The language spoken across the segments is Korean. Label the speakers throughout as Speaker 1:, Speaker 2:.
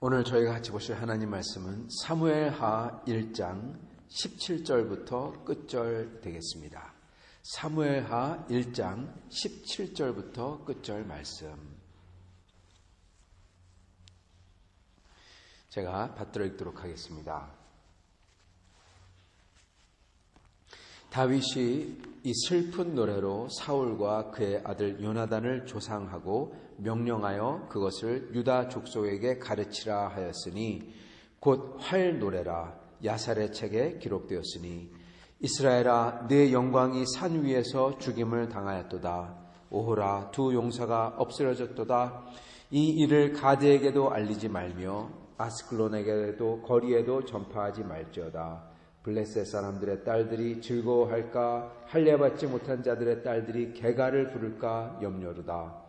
Speaker 1: 오늘 저희가 같이 보실 하나님 말씀은 사무엘하 1장 17절부터 끝절 되겠습니다. 사무엘하 1장 17절부터 끝절 말씀. 제가 받들어 읽도록 하겠습니다. 다윗이 이 슬픈 노래로 사울과 그의 아들 요나단을 조상하고 명령하여 그것을 유다 족속에게 가르치라 하였으니 곧 활 노래라 야살의 책에 기록되었으니 이스라엘아 네 영광이 산 위에서 죽임을 당하였도다. 오호라 두 용사가 엎스러졌도다. 이 일을 가드에게도 알리지 말며 아스클론에게도 거리에도 전파하지 말지어다. 블레셋 사람들의 딸들이 즐거워할까? 할례받지 못한 자들의 딸들이 개가를 부를까 염려로다.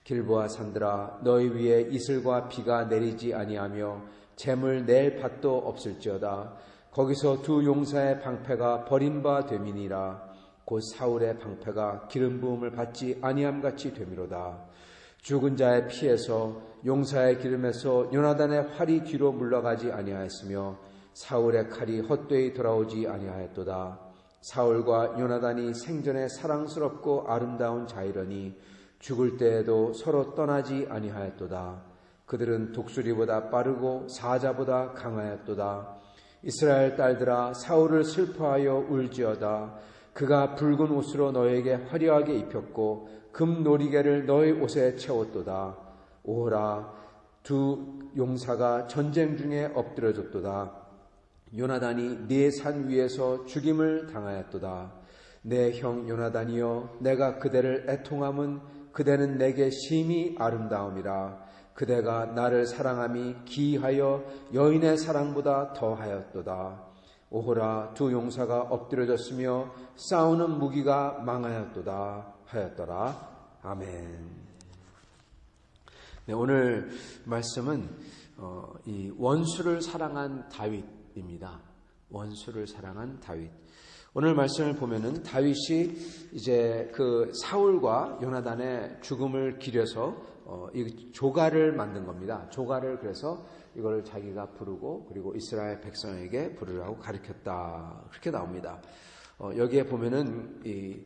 Speaker 1: 길보아 산들아 너희 위에 이슬과 비가 내리지 아니하며 잼을 낼 밭도 없을지어다. 거기서 두 용사의 방패가 버린 바 됨이니라. 곧 사울의 방패가 기름 부음을 받지 아니함같이 됨이로다. 죽은 자의 피에서 용사의 기름에서 요나단의 활이 뒤로 물러가지 아니하였으며 사울의 칼이 헛되이 돌아오지 아니하였도다. 사울과 요나단이 생전에 사랑스럽고 아름다운 자이러니 죽을 때에도 서로 떠나지 아니하였도다. 그들은 독수리보다 빠르고 사자보다 강하였도다. 이스라엘 딸들아 사울을 슬퍼하여 울지어다. 그가 붉은 옷으로 너에게 화려하게 입혔고 금 놀이개를 너희 옷에 채웠도다. 오호라 두 용사가 전쟁 중에 엎드려졌도다. 요나단이 네 산 위에서 죽임을 당하였도다. 내 형 요나단이여 내가 그대를 애통함은 그대는 내게 심히 아름다움이라. 그대가 나를 사랑함이 기이하여 여인의 사랑보다 더하였도다. 오호라 두 용사가 엎드려졌으며 싸우는 무기가 망하였도다 하였더라. 아멘. 네, 오늘 말씀은 이 원수를 사랑한 다윗입니다. 원수를 사랑한 다윗. 오늘 말씀을 보면은 다윗이 이제 그 사울과 요나단의 죽음을 기려서 이 조가를 만든 겁니다. 조가를 그래서 이걸 자기가 부르고 그리고 이스라엘 백성에게 부르라고 가르쳤다. 그렇게 나옵니다. 여기에 보면은 이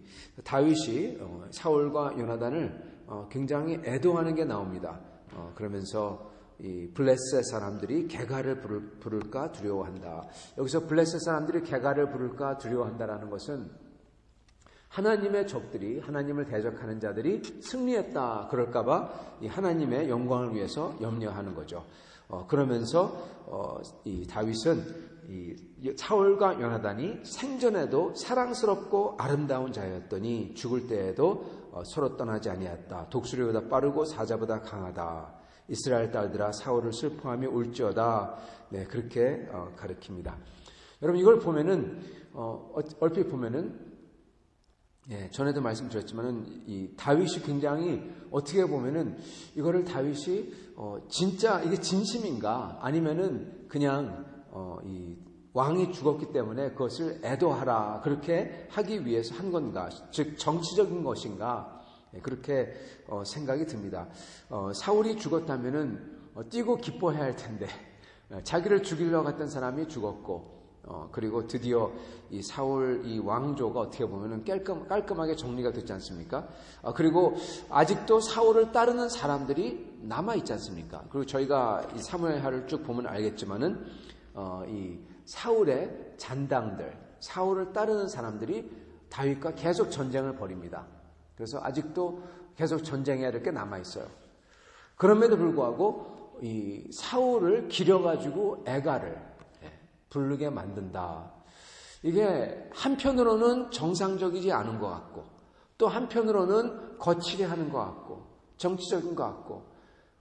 Speaker 1: 다윗이 사울과 요나단을 굉장히 애도하는 게 나옵니다. 그러면서 이 블레셋 사람들이 개가를 부를까 두려워한다. 여기서 블레셋 사람들이 개가를 부를까 두려워한다라는 것은 하나님의 적들이 하나님을 대적하는 자들이 승리했다 그럴까봐 이 하나님의 영광을 위해서 염려하는 거죠. 그러면서 이 다윗은 이 사울과 요나단이 생전에도 사랑스럽고 아름다운 자였더니 죽을 때에도 서로 떠나지 아니했다. 독수리보다 빠르고 사자보다 강하다. 이스라엘 딸들아 사울을 슬퍼하며 울지어다. 네, 그렇게 가르칩니다. 여러분 이걸 보면은 얼핏 보면은 전에도 말씀드렸지만은 이 다윗이 굉장히 어떻게 보면은 이거를 다윗이 진짜 이게 진심인가 아니면은 그냥 이 왕이 죽었기 때문에 그것을 애도하라 그렇게 하기 위해서 한 건가, 즉 정치적인 것인가 그렇게 생각이 듭니다. 사울이 죽었다면은 뛰고 기뻐해야 할 텐데 자기를 죽이려고 했던 사람이 죽었고 그리고 드디어 이 사울 이 왕조가 어떻게 보면은 깔끔하게 정리가 됐지 않습니까? 그리고 아직도 사울을 따르는 사람들이 남아 있지 않습니까? 그리고 저희가 이 사무엘하를 쭉 보면 알겠지만은 이 사울의 잔당들, 사울을 따르는 사람들이 다윗과 계속 전쟁을 벌입니다. 그래서 아직도 계속 전쟁해야 될 게 남아 있어요. 그럼에도 불구하고 이 사울을 기려가지고 애가를 부르게 만든다. 이게 한편으로는 정상적이지 않은 것 같고 또 한편으로는 거칠게 하는 것 같고 정치적인 것 같고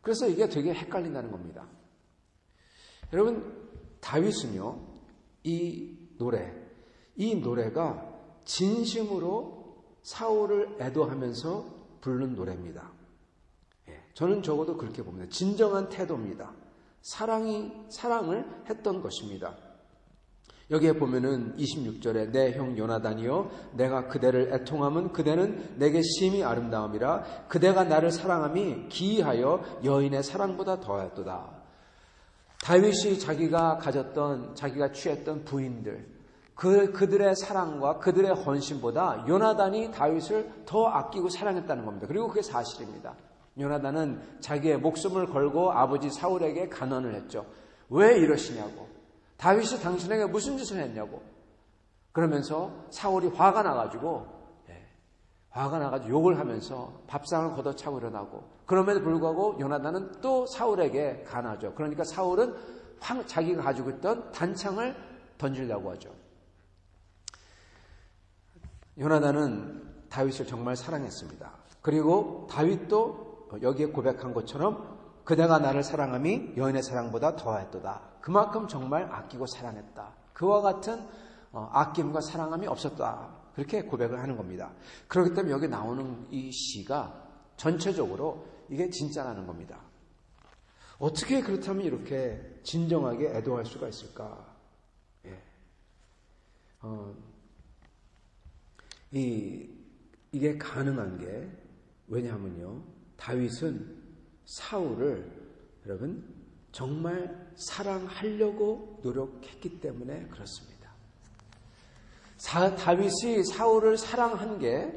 Speaker 1: 그래서 이게 되게 헷갈린다는 겁니다. 여러분 다윗은요 이 노래가 진심으로 사울을 애도하면서 부르는 노래입니다. 저는 적어도 그렇게 봅니다. 진정한 태도입니다. 사랑을 했던 것입니다. 여기에 보면은 26절에 내 형 요나단이여 내가 그대를 애통함은 그대는 내게 심히 아름다움이라 그대가 나를 사랑함이 기이하여 여인의 사랑보다 더하였도다. 다윗이 자기가 취했던 부인들, 그들의 사랑과 그들의 헌신보다 요나단이 다윗을 더 아끼고 사랑했다는 겁니다. 그리고 그게 사실입니다. 요나단은 자기의 목숨을 걸고 아버지 사울에게 간언을 했죠. 왜 이러시냐고. 다윗이 당신에게 무슨 짓을 했냐고. 그러면서 사울이 화가 나가지고 욕을 하면서 밥상을 걷어차고 일어나고, 그럼에도 불구하고 요나단은 또 사울에게 간하죠. 그러니까 사울은 자기가 가지고 있던 단창을 던지려고 하죠. 요나단은 다윗을 정말 사랑했습니다. 그리고 다윗도 여기에 고백한 것처럼 그대가 나를 사랑함이 여인의 사랑보다 더하였도다. 그만큼 정말 아끼고 사랑했다. 그와 같은 아낌과 사랑함이 없었다. 그렇게 고백을 하는 겁니다. 그렇기 때문에 여기 나오는 이 시가 전체적으로 이게 진짜라는 겁니다. 어떻게 그렇다면 이렇게 진정하게 애도할 수가 있을까? 이게 가능한 게 왜냐하면요, 다윗은 사울을 여러분 정말 사랑하려고 노력했기 때문에 그렇습니다. 다윗이 사울을 사랑한 게,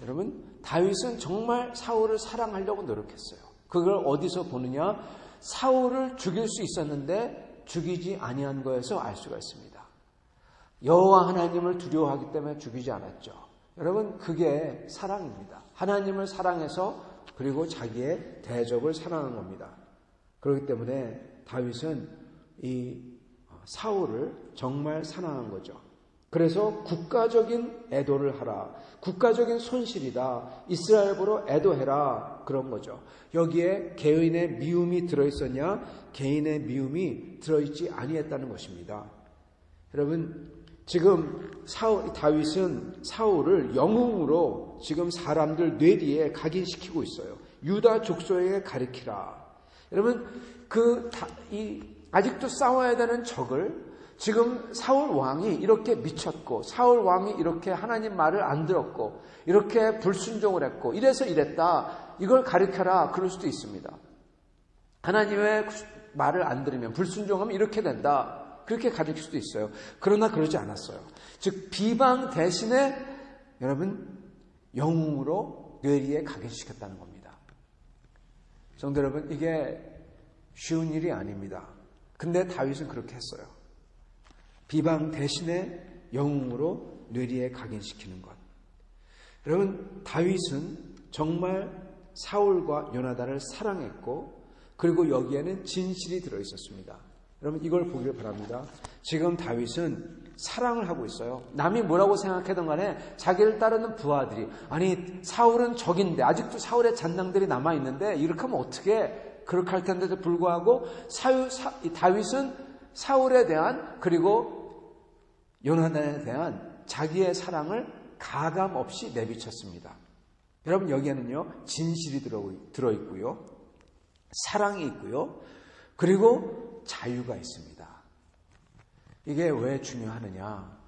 Speaker 1: 여러분, 다윗은 정말 사울을 사랑하려고 노력했어요. 그걸 어디서 보느냐? 사울을 죽일 수 있었는데 죽이지 아니한 거에서 알 수가 있습니다. 여호와 하나님을 두려워하기 때문에 죽이지 않았죠. 여러분, 그게 사랑입니다. 하나님을 사랑해서 그리고 자기의 대적을 사랑한 겁니다. 그렇기 때문에 다윗은 이 사울을 정말 사랑한 거죠. 그래서 국가적인 애도를 하라. 국가적인 손실이다. 이스라엘 보러 애도해라. 그런 거죠. 여기에 개인의 미움이 들어있었냐? 개인의 미움이 들어있지 아니했다는 것입니다. 여러분, 지금 다윗은 사울을 영웅으로 지금 사람들 뇌리에 각인시키고 있어요. 유다 족속에게 가르치라. 여러분, 아직도 싸워야 되는 적을 지금 사울 왕이 이렇게 미쳤고, 사울 왕이 이렇게 하나님 말을 안 들었고, 이렇게 불순종을 했고, 이래서 이랬다. 이걸 가르쳐라. 그럴 수도 있습니다. 하나님의 말을 안 들으면, 불순종하면 이렇게 된다. 그렇게 가르칠 수도 있어요. 그러나 그러지 않았어요. 즉, 비방 대신에 여러분 영웅으로 뇌리에 각인시켰다는 겁니다. 성도 여러분, 이게 쉬운 일이 아닙니다. 근데 다윗은 그렇게 했어요. 비방 대신에 영웅으로 뇌리에 각인시키는 것. 여러분, 다윗은 정말 사울과 요나단을 사랑했고, 그리고 여기에는 진실이 들어있었습니다. 여러분, 이걸 보기를 바랍니다. 지금 다윗은 사랑을 하고 있어요. 남이 뭐라고 생각하든 간에 자기를 따르는 부하들이, 아니 사울은 적인데 아직도 사울의 잔당들이 남아있는데 이렇게 하면 어떻게, 그렇게 할 텐데도 불구하고 다윗은 사울에 대한, 그리고 요나단에 대한 자기의 사랑을 가감 없이 내비쳤습니다. 여러분, 여기에는요 진실이 들어있고요, 사랑이 있고요, 그리고 자유가 있습니다. 이게 왜 중요하느냐?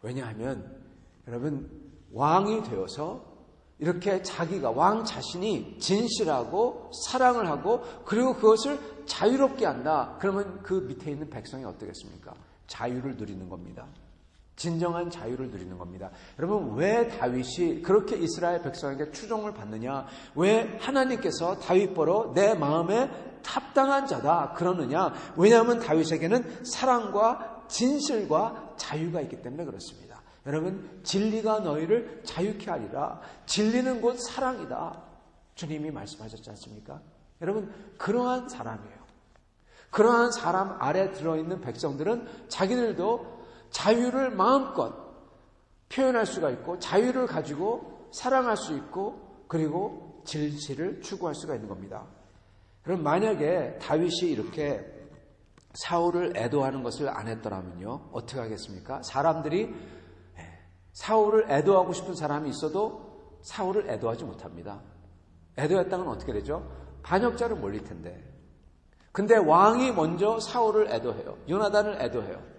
Speaker 1: 왜냐하면 여러분, 왕이 되어서 이렇게 자기가, 왕 자신이 진실하고 사랑을 하고 그리고 그것을 자유롭게 한다. 그러면 그 밑에 있는 백성이 어떻겠습니까? 자유를 누리는 겁니다. 진정한 자유를 누리는 겁니다. 여러분, 왜 다윗이 그렇게 이스라엘 백성에게 추종을 받느냐? 왜 하나님께서 다윗 보러 내 마음에 합당한 자다 그러느냐? 왜냐하면 다윗에게는 사랑과 진실과 자유가 있기 때문에 그렇습니다. 여러분, 진리가 너희를 자유케 하리라. 진리는 곧 사랑이다. 주님이 말씀하셨지 않습니까? 여러분, 그러한 사람이에요. 그러한 사람 아래 들어있는 백성들은 자기들도 자유를 마음껏 표현할 수가 있고, 자유를 가지고 사랑할 수 있고, 그리고 진실을 추구할 수가 있는 겁니다. 그럼 만약에 다윗이 이렇게 사울을 애도하는 것을 안 했더라면요, 어떻게 하겠습니까? 사람들이 사울을 애도하고 싶은 사람이 있어도 사울을 애도하지 못합니다. 애도했다면 어떻게 되죠? 반역자로 몰릴 텐데. 근데 왕이 먼저 사울을 애도해요. 요나단을 애도해요.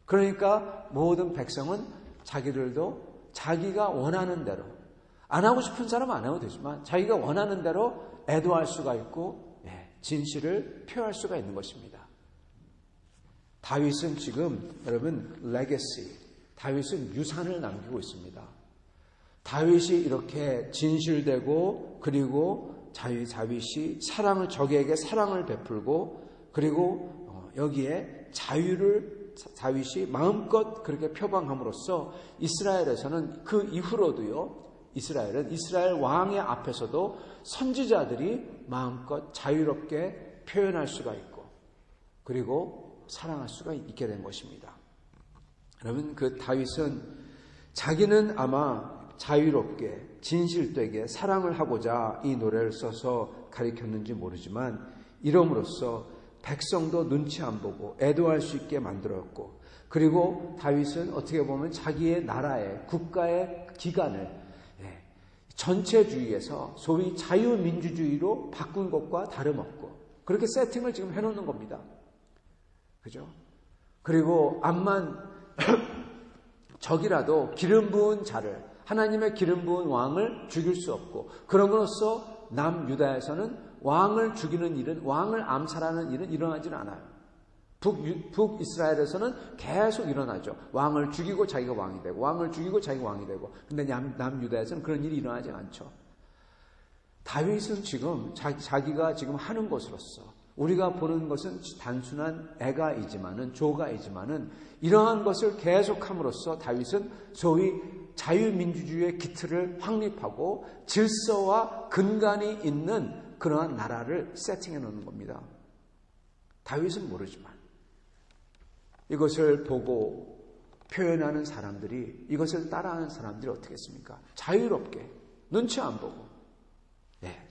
Speaker 1: 그러니까 모든 백성은 자기들도 자기가 원하는 대로, 안 하고 싶은 사람은 안 해도 되지만 자기가 원하는 대로 애도할 수가 있고 진실을 표현할 수가 있는 것입니다. 다윗은 지금 여러분 레거시, 다윗은 유산을 남기고 있습니다. 다윗이 이렇게 진실되고 그리고 다윗이 적에게 사랑을 베풀고 그리고 여기에 자유를 다윗이 마음껏 그렇게 표방함으로써 이스라엘에서는 그 이후로도요, 이스라엘 왕의 앞에서도 선지자들이 마음껏 자유롭게 표현할 수가 있고 그리고 사랑할 수가 있게 된 것입니다. 여러분, 그 다윗은 자기는 아마 자유롭게 진실되게 사랑을 하고자 이 노래를 써서 가르쳤는지 모르지만 이름으로써 백성도 눈치 안 보고 애도할 수 있게 만들었고, 그리고 다윗은 어떻게 보면 자기의 나라의 국가의 기간을 전체주의에서 소위 자유민주주의로 바꾼 것과 다름없고 그렇게 세팅을 지금 해놓는 겁니다. 그죠? 그리고 암만 적이라도 기름 부은 자를, 하나님의 기름 부은 왕을 죽일 수 없고, 그럼으로써 남유다에서는 왕을 죽이는 일은, 왕을 암살하는 일은 일어나지는 않아요. 북이스라엘에서는 계속 일어나죠. 왕을 죽이고 자기가 왕이 되고, 왕을 죽이고 자기가 왕이 되고. 근데 남유다에서는 그런 일이 일어나지 않죠. 다윗은 지금 자기가 지금 하는 것으로서, 우리가 보는 것은 단순한 조가이지만은 이러한 것을 계속함으로써 다윗은 소위 자유민주주의의 기틀을 확립하고 질서와 근간이 있는 그러한 나라를 세팅해 놓는 겁니다. 다윗은 모르지만 이것을 보고 표현하는 사람들이, 이것을 따라하는 사람들이 어떻게 했습니까? 자유롭게 눈치 안 보고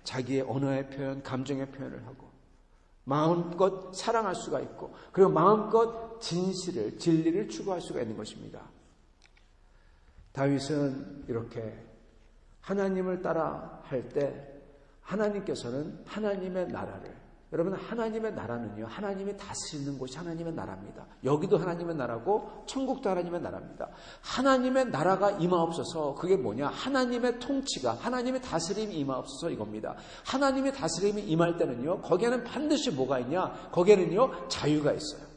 Speaker 1: 자기의 언어의 표현, 감정의 표현을 하고 마음껏 사랑할 수가 있고, 그리고 마음껏 진리를 추구할 수가 있는 것입니다. 다윗은 이렇게 하나님을 따라 할 때 하나님께서는 하나님의 나라를, 여러분, 하나님의 나라는요, 하나님이 다스리는 곳이 하나님의 나라입니다. 여기도 하나님의 나라고 천국도 하나님의 나라입니다. 하나님의 나라가 임하옵소서. 그게 뭐냐? 하나님의 통치가, 하나님의 다스림이 임하옵소서 이겁니다. 하나님의 다스림이 임할 때는요, 거기에는 반드시 뭐가 있냐? 거기에는요, 자유가 있어요.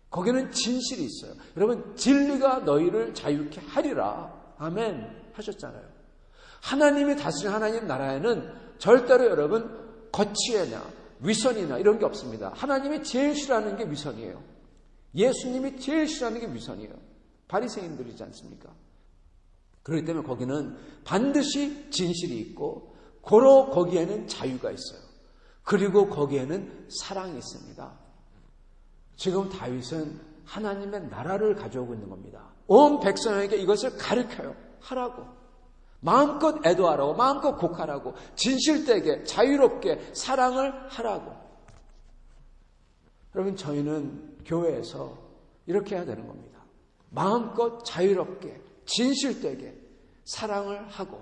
Speaker 1: 거기에는 진실이 있어요. 여러분, 진리가 너희를 자유케 하리라. 아멘 하셨잖아요. 하나님이 다스리는 하나님 나라에는 절대로 여러분 거치에나 위선이나 이런 게 없습니다. 하나님이 제일 싫어하는 게 위선이에요. 예수님이 제일 싫어하는 게 위선이에요. 바리새인들이지 않습니까? 그렇기 때문에 거기는 반드시 진실이 있고, 거기에는 자유가 있어요. 그리고 거기에는 사랑이 있습니다. 지금 다윗은 하나님의 나라를 가져오고 있는 겁니다. 온 백성에게 이것을 가르쳐요. 하라고. 마음껏 애도하라고, 마음껏 곡하라고, 진실되게 자유롭게 사랑을 하라고. 여러분, 저희는 교회에서 이렇게 해야 되는 겁니다. 마음껏 자유롭게 진실되게 사랑을 하고,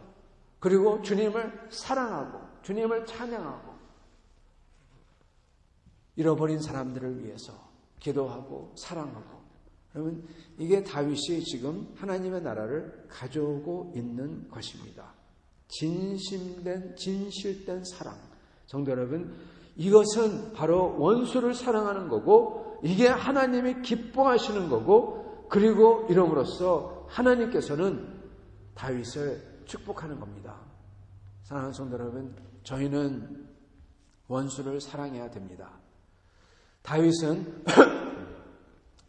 Speaker 1: 그리고 주님을 사랑하고 주님을 찬양하고, 잃어버린 사람들을 위해서 기도하고 사랑하고. 여러분, 이게 다윗이 지금 하나님의 나라를 가져오고 있는 것입니다. 진실된 사랑. 성도 여러분, 이것은 바로 원수를 사랑하는 거고, 이게 하나님이 기뻐하시는 거고, 그리고 이름으로써 하나님께서는 다윗을 축복하는 겁니다. 사랑하는 성도 여러분, 저희는 원수를 사랑해야 됩니다. 다윗은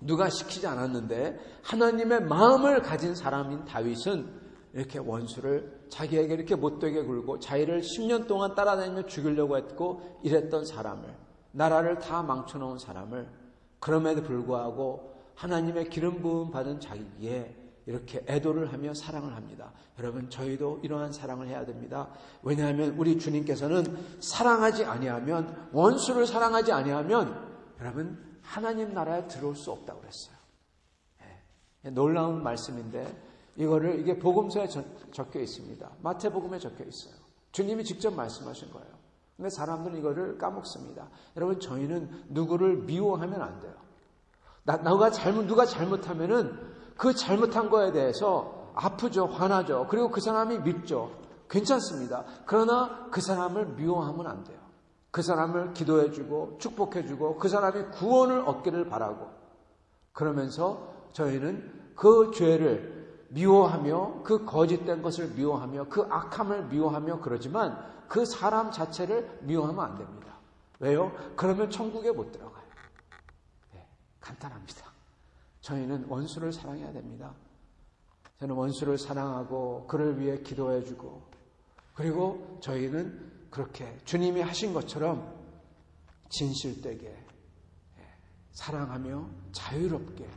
Speaker 1: 누가 시키지 않았는데 하나님의 마음을 가진 사람인 다윗은 이렇게 원수를 자기에게 이렇게 못되게 굴고 자기를 10년 동안 따라다니며 죽이려고 했고 이랬던 사람을, 나라를 다 망쳐놓은 사람을, 그럼에도 불구하고 하나님의 기름 부음 받은 자기에 이렇게 애도를 하며 사랑을 합니다. 여러분, 저희도 이러한 사랑을 해야 됩니다. 왜냐하면 우리 주님께서는 사랑하지 아니하면, 원수를 사랑하지 아니하면 여러분 하나님 나라에 들어올 수 없다고 그랬어요. 놀라운 말씀인데 이게 복음서에 적혀 있습니다. 마태복음에 적혀 있어요. 주님이 직접 말씀하신 거예요. 근데 사람들은 이거를 까먹습니다. 여러분, 저희는 누구를 미워하면 안 돼요. 누가 잘못하면은 그 잘못한 거에 대해서 아프죠, 화나죠. 그리고 그 사람이 밉죠. 괜찮습니다. 그러나 그 사람을 미워하면 안 돼요. 그 사람을 기도해주고 축복해주고 그 사람이 구원을 얻기를 바라고, 그러면서 저희는 그 죄를 미워하며 그 거짓된 것을 미워하며 그 악함을 미워하며 그러지만 그 사람 자체를 미워하면 안 됩니다. 왜요? 그러면 천국에 못 들어가요. 네, 간단합니다. 저희는 원수를 사랑해야 됩니다. 저는 원수를 사랑하고 그를 위해 기도해주고 그리고 저희는 그렇게 주님이 하신 것처럼 진실되게 사랑하며 자유롭게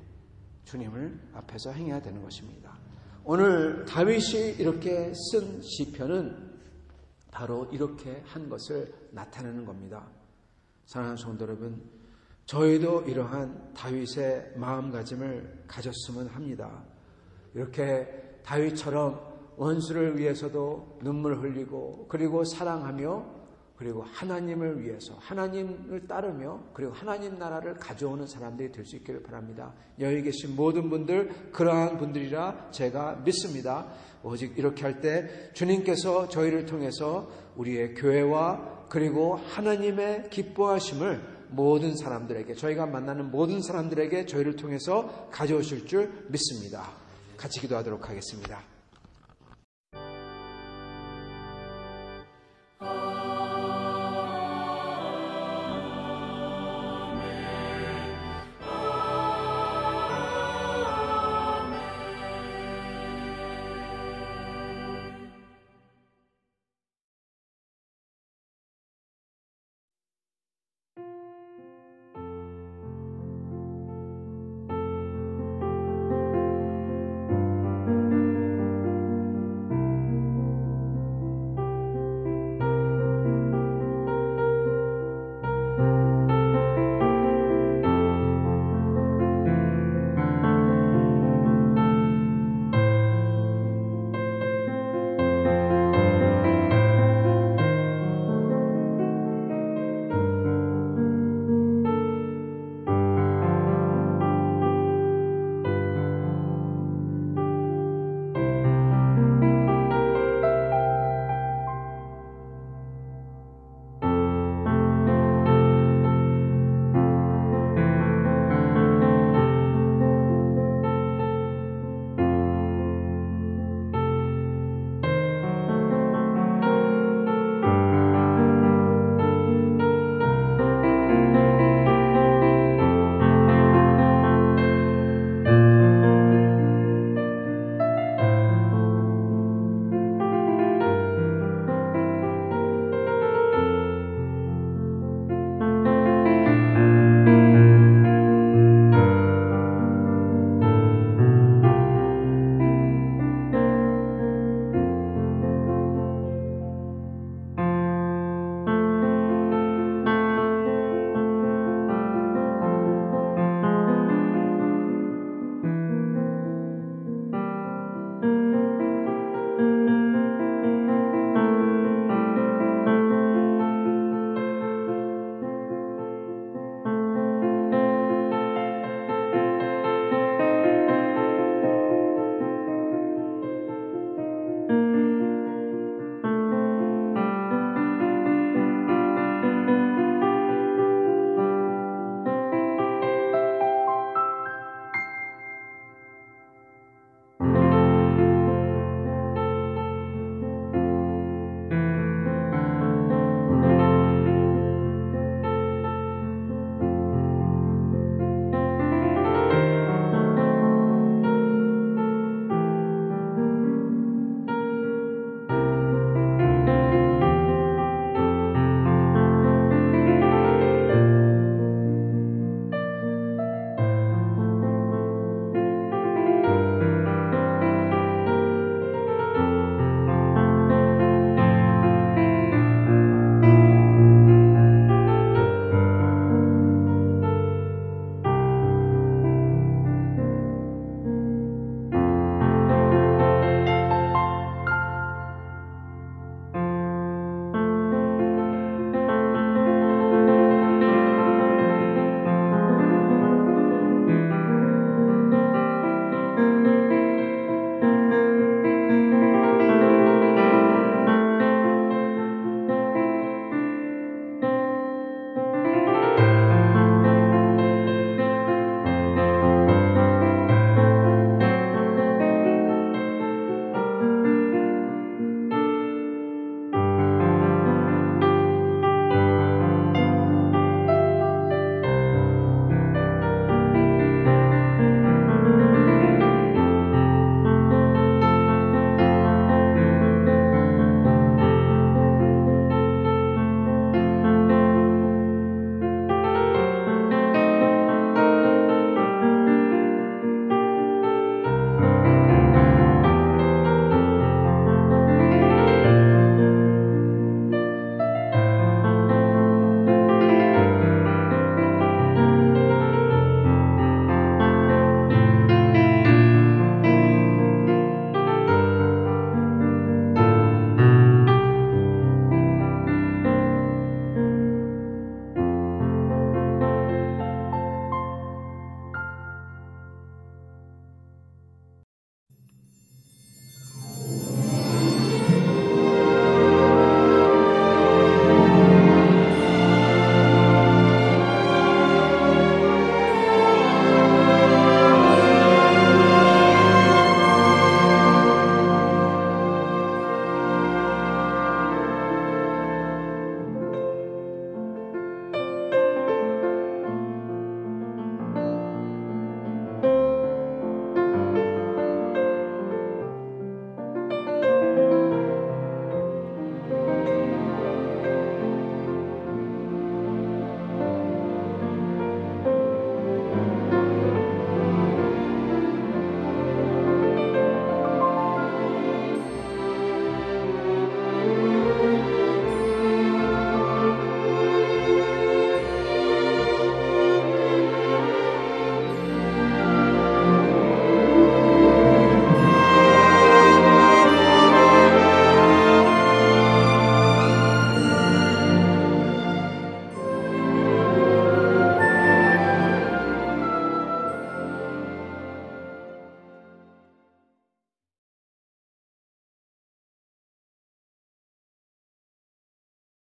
Speaker 1: 주님을 앞에서 행해야 되는 것입니다. 오늘 다윗이 이렇게 쓴 시편은 바로 이렇게 한 것을 나타내는 겁니다. 사랑하는 성도 여러분, 저희도 이러한 다윗의 마음가짐을 가졌으면 합니다. 이렇게 다윗처럼 원수를 위해서도 눈물 흘리고 그리고 사랑하며 그리고 하나님을 위해서 하나님을 따르며 그리고 하나님 나라를 가져오는 사람들이 될 수 있기를 바랍니다. 여기 계신 모든 분들 그러한 분들이라 제가 믿습니다. 오직 이렇게 할 때 주님께서 저희를 통해서 우리의 교회와 그리고 하나님의 기뻐하심을 모든 사람들에게 저희가 만나는 모든 사람들에게 저희를 통해서 가져오실 줄 믿습니다. 같이 기도하도록 하겠습니다.